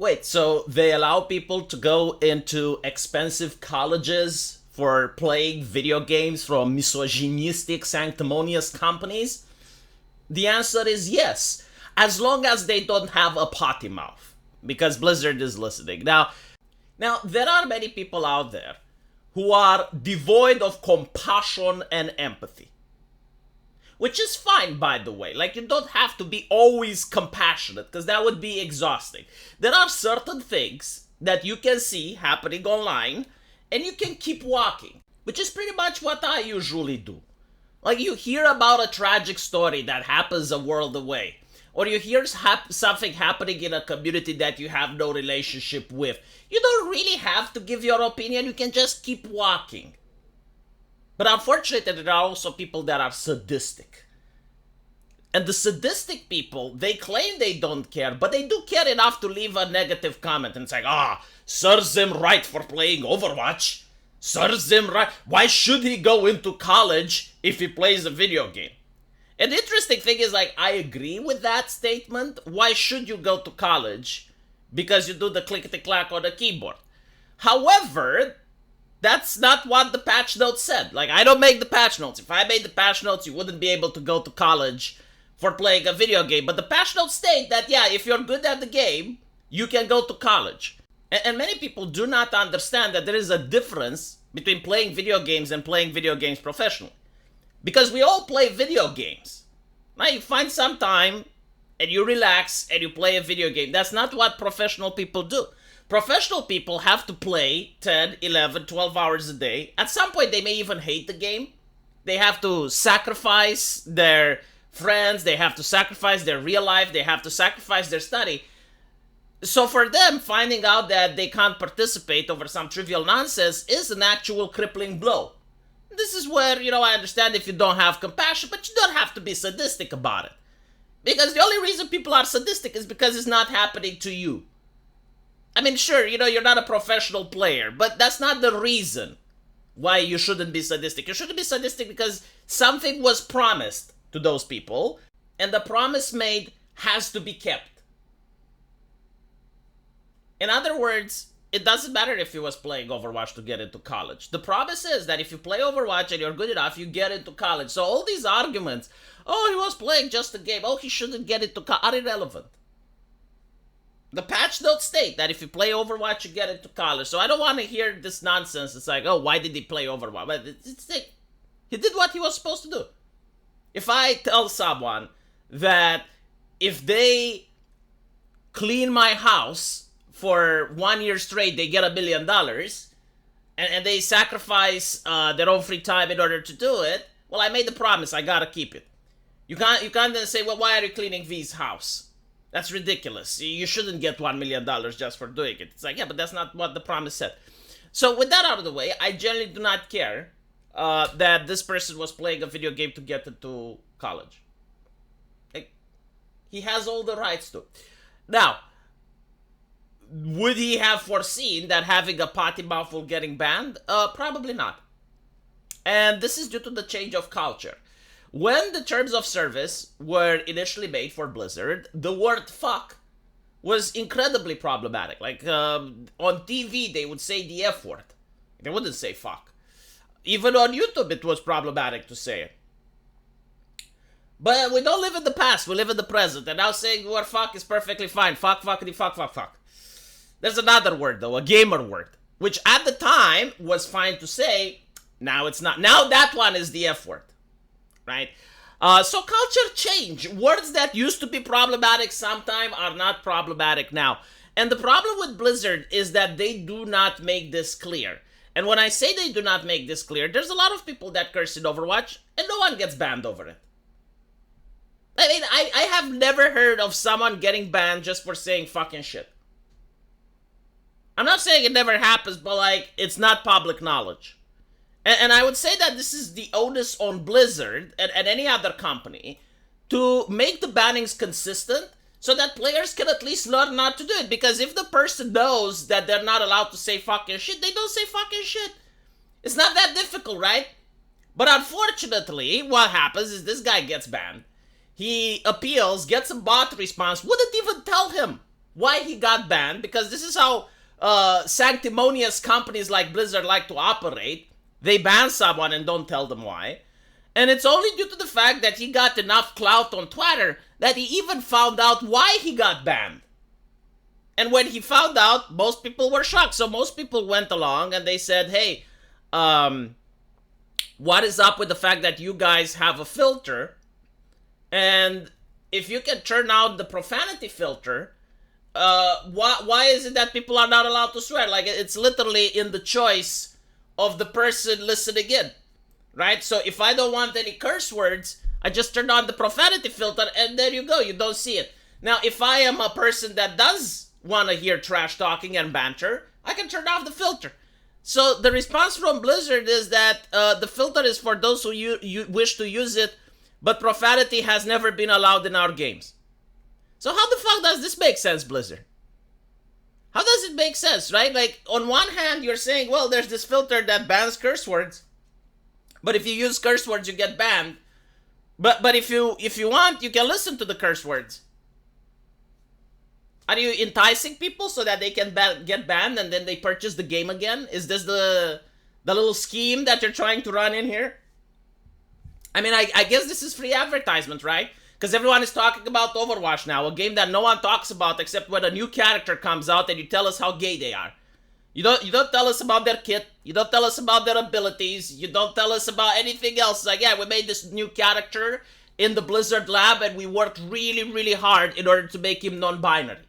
Wait, so they allow people to go into expensive colleges for playing video games from misogynistic, sanctimonious companies? The answer is yes, as long as they don't have a potty mouth, because Blizzard is listening. Now there are many people out there who are devoid of compassion and empathy. Which is fine, by the way. Like, you don't have to be always compassionate, because that would be exhausting. There are certain things that you can see happening online, and you can keep walking, which is pretty much what I usually do. Like, you hear about a tragic story that happens a world away, or you hear something happening in a community that you have no relationship with. You don't really have to give your opinion, you can just keep walking. But unfortunately, there are also people that are sadistic. And the sadistic people, they claim they don't care, but they do care enough to leave a negative comment. And it's like, serves him right for playing Overwatch. Serves him right. Why should he go into college if he plays a video game? And the interesting thing is, like, I agree with that statement. Why should you go to college? Because you do the clickety-clack on the keyboard. However, that's not what the patch notes said. Like, I don't make the patch notes. If I made the patch notes, you wouldn't be able to go to college for playing a video game. But the patch notes state that, yeah, if you're good at the game, you can go to college. And many people do not understand that there is a difference between playing video games and playing video games professionally. Because we all play video games. Now, you find some time and you relax and you play a video game. That's not what professional people do. Professional people have to play 10, 11, 12 hours a day. At some point, they may even hate the game. They have to sacrifice their friends. They have to sacrifice their real life. They have to sacrifice their study. So for them, finding out that they can't participate over some trivial nonsense is an actual crippling blow. This is where, I understand if you don't have compassion, but you don't have to be sadistic about it. Because the only reason people are sadistic is because it's not happening to you. I mean, sure, you're not a professional player, but that's not the reason why you shouldn't be sadistic. You shouldn't be sadistic because something was promised to those people, and the promise made has to be kept. In other words, it doesn't matter if he was playing Overwatch to get into college. The promise is that if you play Overwatch and you're good enough, you get into college. So all these arguments, he was playing just a game, he shouldn't get into college, are irrelevant. The patch notes state that if you play Overwatch, you get into college. So I don't want to hear this nonsense. It's like, why did he play Overwatch? But it's like, he did what he was supposed to do. If I tell someone that if they clean my house for 1 year straight, they get $1 million, and they sacrifice their own free time in order to do it, well, I made the promise. I gotta keep it. You can't then say, well, why are you cleaning V's house? That's ridiculous. You shouldn't get $1 million just for doing it. It's like, yeah, but that's not what the promise said. So with that out of the way, I generally do not care that this person was playing a video game to get into college. Like, he has all the rights to. Now, would he have foreseen that having a potty mouth will getting banned? Probably not. And this is due to the change of culture. When the terms of service were initially made for Blizzard, the word fuck was incredibly problematic. Like, on TV, they would say the F word. They wouldn't say fuck. Even on YouTube, it was problematic to say it. But we don't live in the past, we live in the present. And now saying the word fuck is perfectly fine. Fuck, fuckity, fuck, fuck, fuck. There's another word, though, a gamer word, which at the time was fine to say. Now it's not. Now that one is the F word. Right? So culture change. Words that used to be problematic sometime are not problematic now. And the problem with Blizzard is that they do not make this clear. And when I say they do not make this clear, there's a lot of people that curse in Overwatch and no one gets banned over it. I mean, I have never heard of someone getting banned just for saying fucking shit. I'm not saying it never happens, but like, it's not public knowledge. And I would say that this is the onus on Blizzard and any other company to make the bannings consistent so that players can at least learn not to do it. Because if the person knows that they're not allowed to say fucking shit, they don't say fucking shit. It's not that difficult, right? But unfortunately, what happens is this guy gets banned. He appeals, gets a bot response, wouldn't even tell him why he got banned, because this is how sanctimonious companies like Blizzard like to operate. They ban someone and don't tell them why. And it's only due to the fact that he got enough clout on Twitter that he even found out why he got banned. And when he found out, most people were shocked. So most people went along and they said, hey, what is up with the fact that you guys have a filter? And if you can turn out the profanity filter, why is it that people are not allowed to swear? Like, it's literally in the choice of the person listening in, right? So if I don't want any curse words, I just turn on the profanity filter and there you go, you don't see it. Now, if I am a person that does want to hear trash talking and banter, I can turn off the filter. So the response from Blizzard is that the filter is for those who you wish to use it, but profanity has never been allowed in our games. So how the fuck does this make sense, Blizzard? How does it make sense, right? Like, on one hand, you're saying, well, there's this filter that bans curse words, but if you use curse words, you get banned. But if you want, you can listen to the curse words. Are you enticing people so that they can get banned and then they purchase the game again? Is this the little scheme that you're trying to run in here? I mean, I guess this is free advertisement, right? Because everyone is talking about Overwatch now, a game that no one talks about except when a new character comes out and you tell us how gay they are. You don't tell us about their kit. You don't tell us about their abilities. You don't tell us about anything else. It's like, yeah, we made this new character in the Blizzard lab and we worked really, really hard in order to make him non-binary.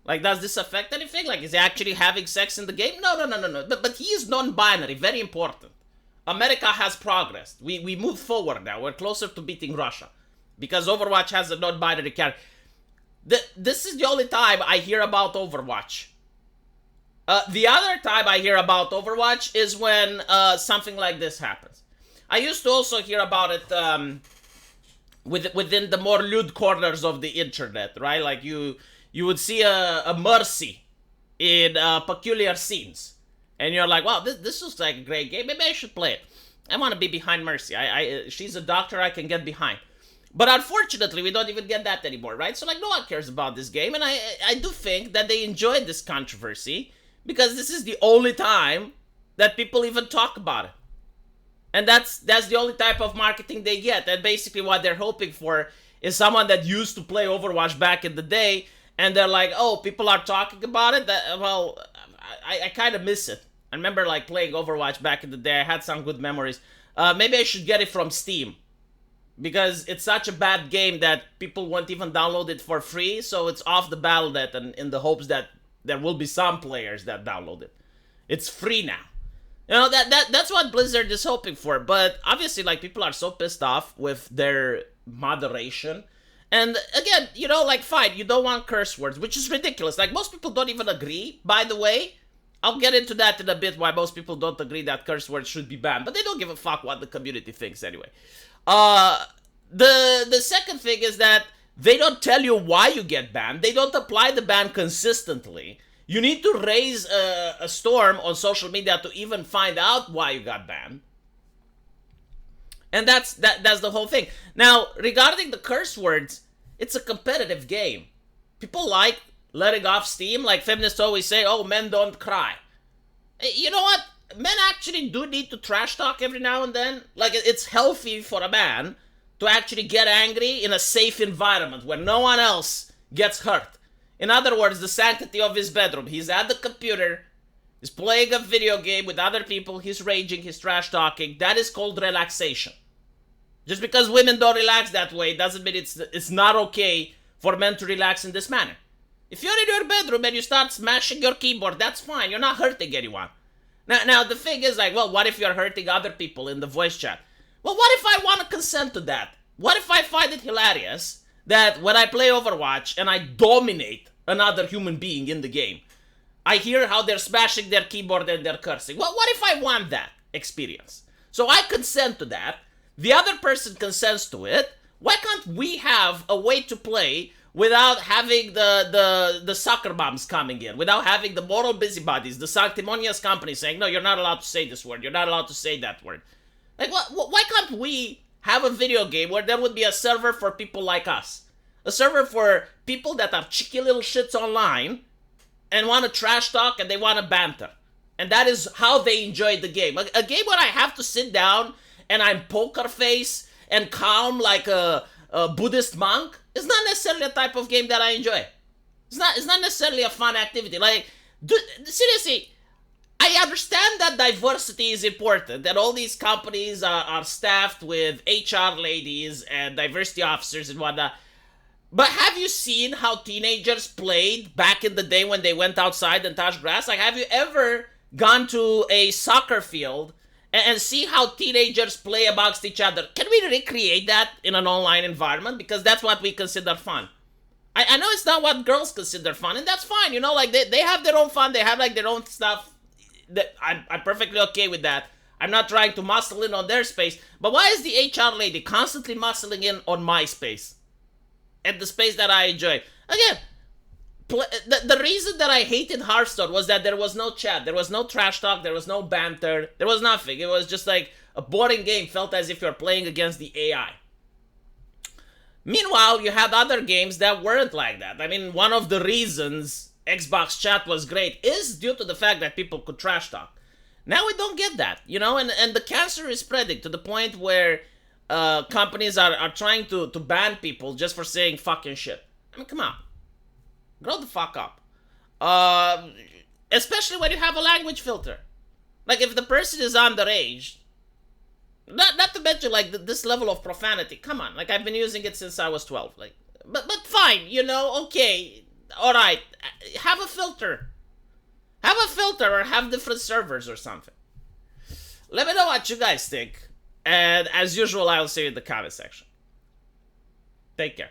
Like, does this affect anything? Like, is he actually having sex in the game? No. But he is non-binary. Very important. America has progressed. We moved forward now. We're closer to beating Russia. Because Overwatch has a non-binary character. This is the only time I hear about Overwatch. The other time I hear about Overwatch is when something like this happens. I used to also hear about it within the more lewd corners of the internet, right? Like, you would see a Mercy in peculiar scenes. And you're like, wow, this looks like a great game. Maybe I should play it. I want to be behind Mercy. She's a doctor I can get behind. But unfortunately, we don't even get that anymore, right? So, like, no one cares about this game. And I do think that they enjoyed this controversy because this is the only time that people even talk about it. And that's the only type of marketing they get. And basically what they're hoping for is someone that used to play Overwatch back in the day, and they're like, oh, people are talking about it? Well, I kind of miss it. I remember, like, playing Overwatch back in the day. I had some good memories. Maybe I should get it from Steam, because it's such a bad game that people won't even download it for free, so it's off the Battle.net, and in the hopes that there will be some players that download it. It's free now. You know, that's what Blizzard is hoping for, but obviously, like, people are so pissed off with their moderation. And again, you know, like, fine, you don't want curse words, which is ridiculous. Like, most people don't even agree, by the way. I'll get into that in a bit, why most people don't agree that curse words should be banned, but they don't give a fuck what the community thinks anyway. The second thing is that they don't tell you why you get banned. They don't apply the ban consistently. You need to raise a storm on social media to even find out why you got banned. And that's the whole thing. Now, regarding the curse words, it's a competitive game. People like letting off steam. Like feminists always say, oh, men don't cry. You know what? Men actually do need to trash talk every now and then. Like, it's healthy for a man to actually get angry in a safe environment where no one else gets hurt. In other words, the sanctity of his bedroom. He's at the computer, he's playing a video game with other people, he's raging, he's trash talking. That is called relaxation. Just because women don't relax that way doesn't mean it's not okay for men to relax in this manner. If you're in your bedroom and you start smashing your keyboard, that's fine. You're not hurting anyone. Now the thing is, like, well, what if you're hurting other people in the voice chat? Well, what if I want to consent to that? What if I find it hilarious that when I play Overwatch and I dominate another human being in the game, I hear how they're smashing their keyboard and they're cursing? Well, what if I want that experience? So I consent to that. The other person consents to it. Why can't we have a way to play without having the soccer moms coming in, without having the moral busybodies, the sanctimonious companies saying, no, you're not allowed to say this word, you're not allowed to say that word? Like, why can't we have a video game where there would be a server for people like us? A server for people that are cheeky little shits online and want to trash talk and they want to banter. And that is how they enjoy the game. A game where I have to sit down and I'm poker face and calm like a Buddhist monk is not necessarily a type of game that I enjoy. It's not necessarily a fun activity. Like, seriously, I understand that diversity is important, that all these companies are staffed with HR ladies and diversity officers and whatnot. But have you seen how teenagers played back in the day when they went outside and touched grass? Like, have you ever gone to a soccer field and see how teenagers play amongst each other? Can we recreate that in an online environment? Because that's what we consider fun. I know it's not what girls consider fun, and that's fine. You know, like, they have their own fun. They have, like, their own stuff. That I'm perfectly okay with that. I'm not trying to muscle in on their space. But why is the HR lady constantly muscling in on my space? At the space that I enjoy. Again, the reason that I hated Hearthstone was that there was no chat. There was no trash talk. There was no banter. There was nothing. It was just like a boring game. Felt as if you're playing against the AI. Meanwhile, you had other games that weren't like that. I mean, one of the reasons Xbox chat was great is due to the fact that people could trash talk. Now we don't get that, you know, and the cancer is spreading to the point where companies are trying to ban people just for saying fucking shit. I mean, come on. Grow the fuck up. Especially when you have a language filter. Like, if the person is underage, not to mention, like, this level of profanity. Come on, like, I've been using it since I was 12. Like, but fine, you know, okay, all right. Have a filter. Have a filter or have different servers or something. Let me know what you guys think. And as usual, I'll see you in the comment section. Take care.